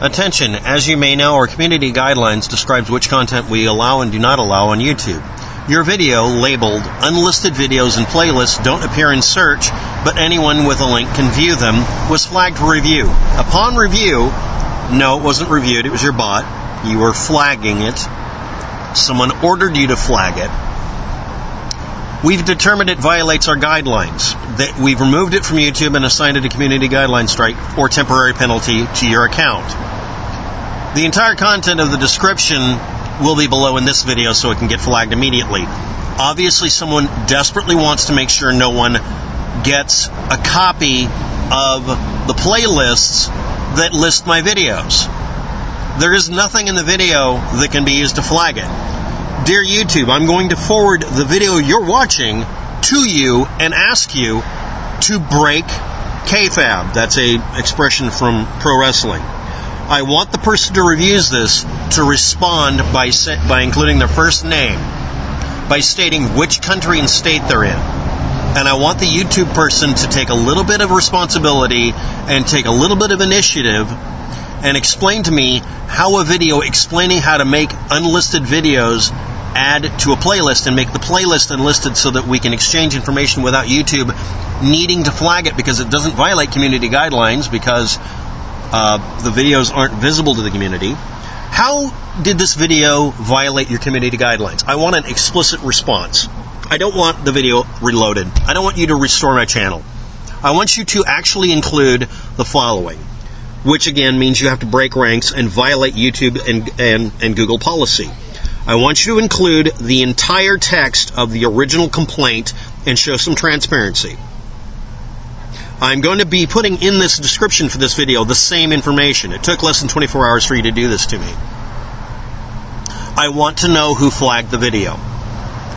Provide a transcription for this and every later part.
Attention, as you may know, our community guidelines describes which content we allow and do not allow on YouTube. Your video, labeled Unlisted Videos and Playlists, don't appear in search, but anyone with a link can view them, was flagged for review. Upon review, no, it wasn't reviewed, it was your bot. You were flagging it. Someone ordered you to flag it. We've determined it violates our guidelines. That we've removed it from YouTube and assigned it a community guideline strike or temporary penalty to your account. The entire content of the description will be below in this video so it can get flagged immediately. Obviously, someone desperately wants to make sure no one gets a copy of the playlists that list my videos. There is nothing in the video that can be used to flag it. Dear YouTube, I'm going to forward the video you're watching to you and ask you to break kayfabe. That's an expression from pro wrestling. I want the person who reviews this to respond by including their first name, by stating which country and state they're in. And I want the YouTube person to take a little bit of responsibility and take a little bit of initiative and explain to me how a video explaining how to make unlisted videos add to a playlist and make the playlist unlisted so that we can exchange information without YouTube needing to flag it because it doesn't violate community guidelines because the videos aren't visible to the community. How did this video violate your community guidelines? I want an explicit response. I don't want the video reloaded. I don't want you to restore my channel. I want you to actually include the following, which again means you have to break ranks and violate YouTube and Google policy. I want you to include the entire text of the original complaint and show some transparency. I'm going to be putting in this description for this video the same information. It took less than 24 hours for you to do this to me. I want to know who flagged the video.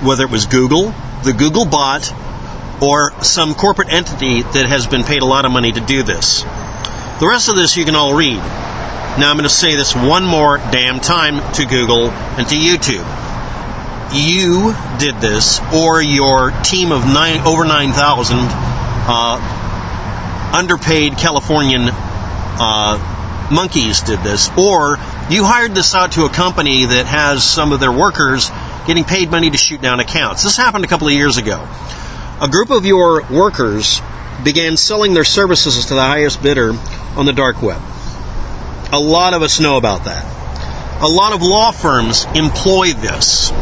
Whether it was Google, the Google bot, or some corporate entity that has been paid a lot of money to do this. The rest of this you can all read. Now I'm going to say this one more damn time to Google and to YouTube. You did this, or your team of over 9,000 underpaid Californian monkeys did this, or you hired this out to a company that has some of their workers getting paid money to shoot down accounts. This happened a couple of years ago. A group of your workers began selling their services to the highest bidder on the dark web. A lot of us know about that. A lot of law firms employ this.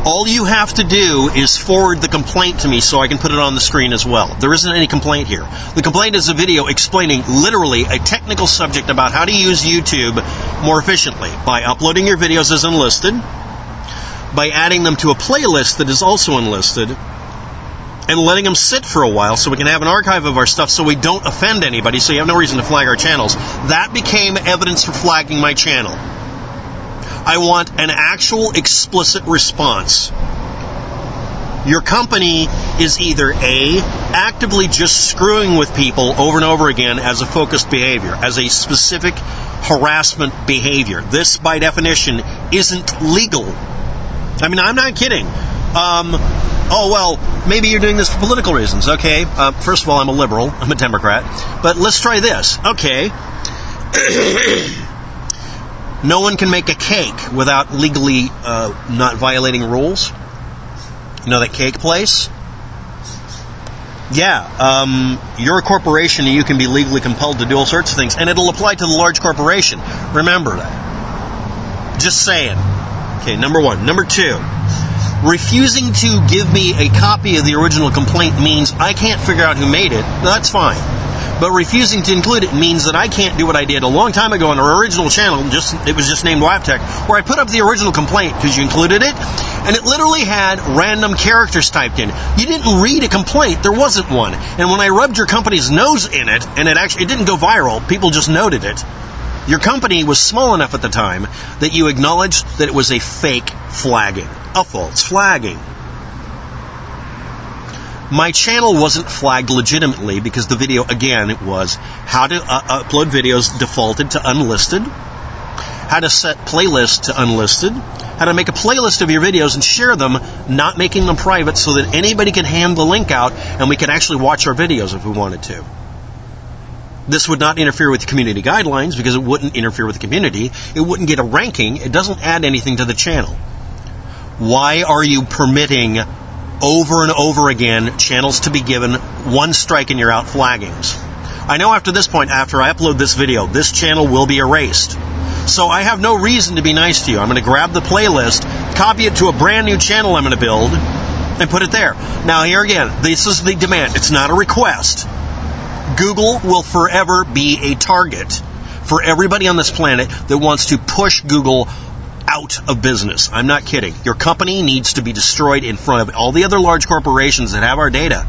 All you have to do is forward the complaint to me so I can put it on the screen as well. There isn't any complaint here. The complaint is a video explaining literally a technical subject about how to use YouTube more efficiently by uploading your videos as unlisted, by adding them to a playlist that is also unlisted, and letting them sit for a while so we can have an archive of our stuff so we don't offend anybody, so you have no reason to flag our channels. That became evidence for flagging my channel. I want an actual explicit response. Your company is either A, actively just screwing with people over and over again as a focused behavior, as a specific harassment behavior. This, by definition, isn't legal. I mean, I'm not kidding. Oh, well, maybe you're doing this for political reasons. Okay, first of all, I'm a liberal. I'm a Democrat. But let's try this. Okay. No one can make a cake without legally not violating rules. You know that cake place? Yeah, you're a corporation and you can be legally compelled to do all sorts of things, and it'll apply to the large corporation. Remember that. Just saying. Okay, number one. Number two, refusing to give me a copy of the original complaint means I can't figure out who made it. That's fine. But refusing to include it means that I can't do what I did a long time ago on our original channel, it was just named WAPTEK, where I put up the original complaint because you included it, and it literally had random characters typed in. You didn't read a complaint, there wasn't one. And when I rubbed your company's nose in it, and it didn't go viral, people just noted it, your company was small enough at the time that you acknowledged that it was a fake flagging, a false flagging. My channel wasn't flagged legitimately because the video, again, it was how to upload videos defaulted to unlisted, how to set playlists to unlisted, how to make a playlist of your videos and share them, not making them private so that anybody can hand the link out and we can actually watch our videos if we wanted to. This would not interfere with community guidelines because it wouldn't interfere with the community. It wouldn't get a ranking. It doesn't add anything to the channel. Why are you permitting over and over again channels to be given one strike and you're out flaggings? I know after this point, after I upload this video, this channel will be erased. So I have no reason to be nice to you. I'm going to grab the playlist, copy it to a brand new channel I'm going to build, and put it there. Now here again, this is the demand. It's not a request. Google will forever be a target for everybody on this planet that wants to push Google out of business. I'm not kidding. Your company needs to be destroyed in front of all the other large corporations that have our data.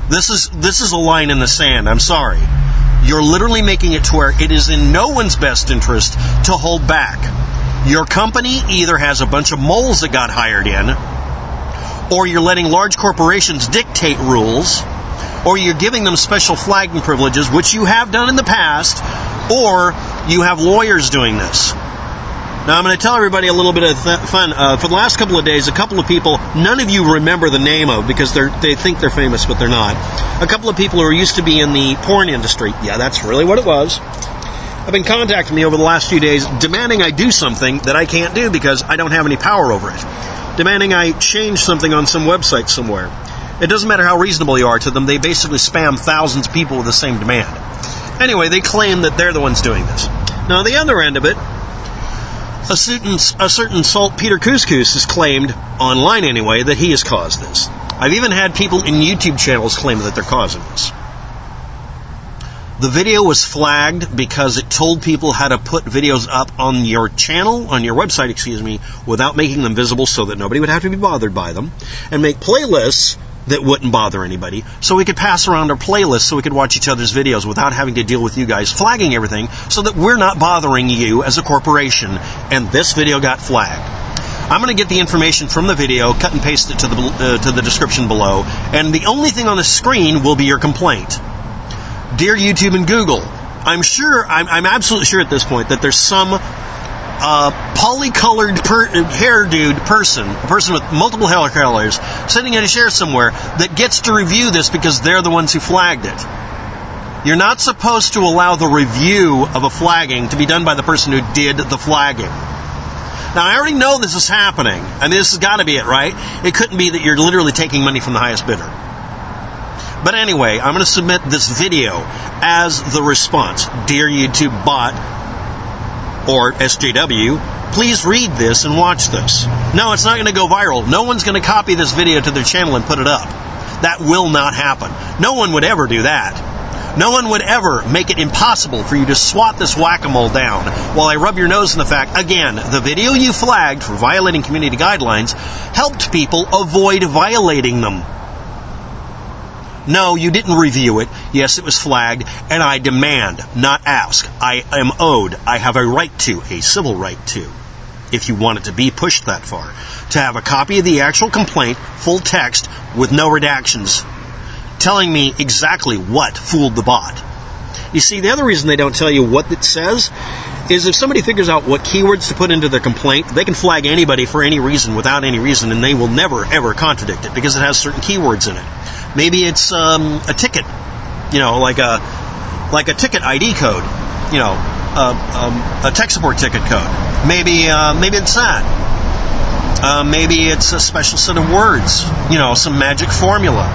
This is a line in the sand. I'm sorry. You're literally making it to where it is in no one's best interest to hold back. Your company either has a bunch of moles that got hired in, or you're letting large corporations dictate rules, or you're giving them special flagging privileges, which you have done in the past, or you have lawyers doing this. Now, I'm going to tell everybody a little bit of fun. For the last couple of days, a couple of people, none of you remember the name of because they think they're famous, but they're not. A couple of people who used to be in the porn industry, yeah, that's really what it was, have been contacting me over the last few days demanding I do something that I can't do because I don't have any power over it. Demanding I change something on some website somewhere. It doesn't matter how reasonable you are to them, they basically spam thousands of people with the same demand. Anyway, they claim that they're the ones doing this. Now, the other end of it, a certain saltpeter couscous has claimed, online anyway, that he has caused this. I've even had people in YouTube channels claim that they're causing this. The video was flagged because it told people how to put videos up on your channel, on your website, without making them visible so that nobody would have to be bothered by them, and make playlists that wouldn't bother anybody, so we could pass around our playlists so we could watch each other's videos without having to deal with you guys flagging everything so that we're not bothering you as a corporation, and this video got flagged. I'm going to get the information from the video, cut and paste it to the description below, and the only thing on the screen will be your complaint. Dear YouTube and Google, I'm absolutely sure at this point that there's some polycolored hair-dude person, a person with multiple hair colors, sitting in a chair somewhere that gets to review this because they're the ones who flagged it. You're not supposed to allow the review of a flagging to be done by the person who did the flagging. Now, I already know this is happening. I mean, this has got to be it, right? It couldn't be that you're literally taking money from the highest bidder. But anyway, I'm going to submit this video as the response. Dear YouTube bot, or SJW, please read this and watch this. No, it's not going to go viral. No one's going to copy this video to their channel and put it up. That will not happen. No one would ever do that. No one would ever make it impossible for you to swat this whack-a-mole down while I rub your nose in the fact, again, the video you flagged for violating community guidelines helped people avoid violating them. No, you didn't review it. Yes, it was flagged, and I demand, not ask. I am owed. I have a right to, a civil right to, if you want it to be pushed that far, to have a copy of the actual complaint, full text, with no redactions, telling me exactly what fooled the bot. You see, the other reason they don't tell you what it says is if somebody figures out what keywords to put into their complaint, they can flag anybody for any reason without any reason, and they will never, ever contradict it because it has certain keywords in it. Maybe it's a ticket, like a ticket ID code, a tech support ticket code. Maybe it's that. Maybe it's a special set of words, some magic formula.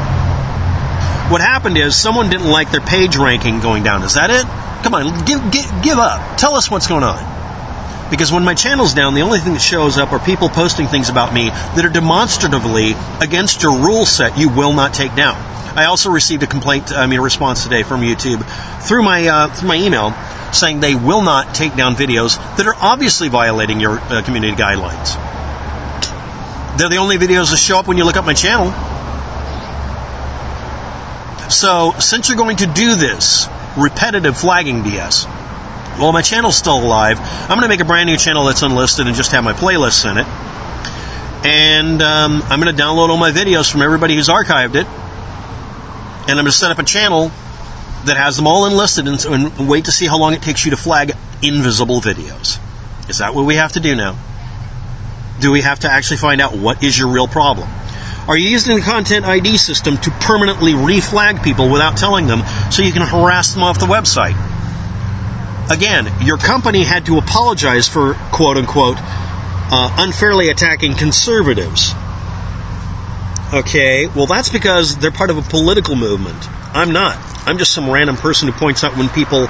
What happened is someone didn't like their page ranking going down. Is that it? Come on, give up. Tell us what's going on. Because when my channel's down, the only thing that shows up are people posting things about me that are demonstratively against your rule set you will not take down. I also received a response today from YouTube through my email saying they will not take down videos that are obviously violating your community guidelines. They're the only videos that show up when you look up my channel. So, since you're going to do this repetitive flagging BS, while my channel's still alive, I'm going to make a brand new channel that's unlisted and just have my playlists in it. And I'm going to download all my videos from everybody who's archived it. And I'm going to set up a channel that has them all enlisted and wait to see how long it takes you to flag invisible videos. Is that what we have to do now? Do we have to actually find out what is your real problem? Are you using the content ID system to permanently reflag people without telling them so you can harass them off the website? Again, your company had to apologize for, quote-unquote, unfairly attacking conservatives. Okay, well, that's because they're part of a political movement. I'm not. I'm just some random person who points out when people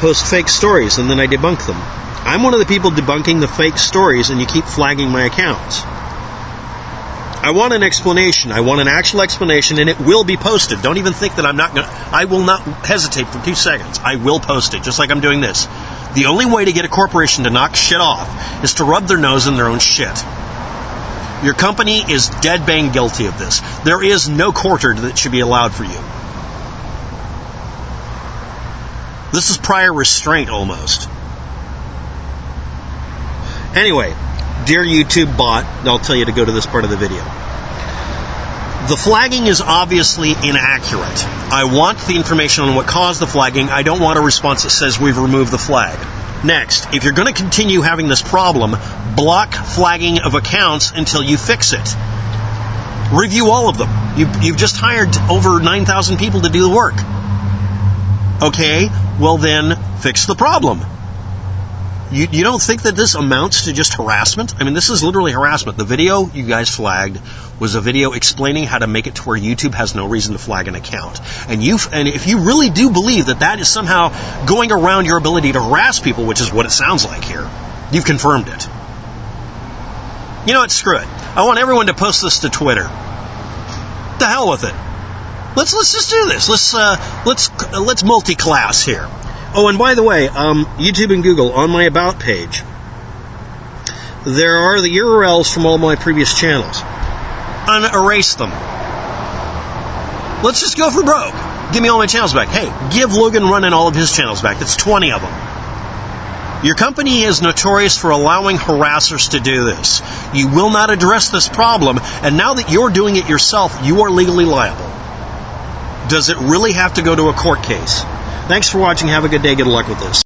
post fake stories, and then I debunk them. I'm one of the people debunking the fake stories, and you keep flagging my accounts. I want an explanation. I want an actual explanation, and it will be posted. Don't even think that I'm not going to... I will not hesitate for 2 seconds. I will post it, just like I'm doing this. The only way to get a corporation to knock shit off is to rub their nose in their own shit. Your company is dead bang guilty of this. There is no quarter that should be allowed for you. This is prior restraint, almost. Anyway, dear YouTube bot, I'll tell you to go to this part of the video. The flagging is obviously inaccurate. I want the information on what caused the flagging. I don't want a response that says we've removed the flag. Next, if you're going to continue having this problem, block flagging of accounts until you fix it. Review all of them. You've just hired over 9,000 people to do the work. Okay, well then, fix the problem. You don't think that this amounts to just harassment? I mean, this is literally harassment. The video you guys flagged was a video explaining how to make it to where YouTube has no reason to flag an account. And if you really do believe that that is somehow going around your ability to harass people, which is what it sounds like here, you've confirmed it. You know what? Screw it. I want everyone to post this to Twitter. The hell with it. Let's just do this. Let's multi-class here. Oh, and by the way, YouTube and Google, on my About page, there are the URLs from all my previous channels. Unerase them. Let's just go for broke. Give me all my channels back. Hey, give Logan Runnin all of his channels back. That's 20 of them. Your company is notorious for allowing harassers to do this. You will not address this problem, and now that you're doing it yourself, you are legally liable. Does it really have to go to a court case? Thanks for watching. Have a good day. Good luck with this.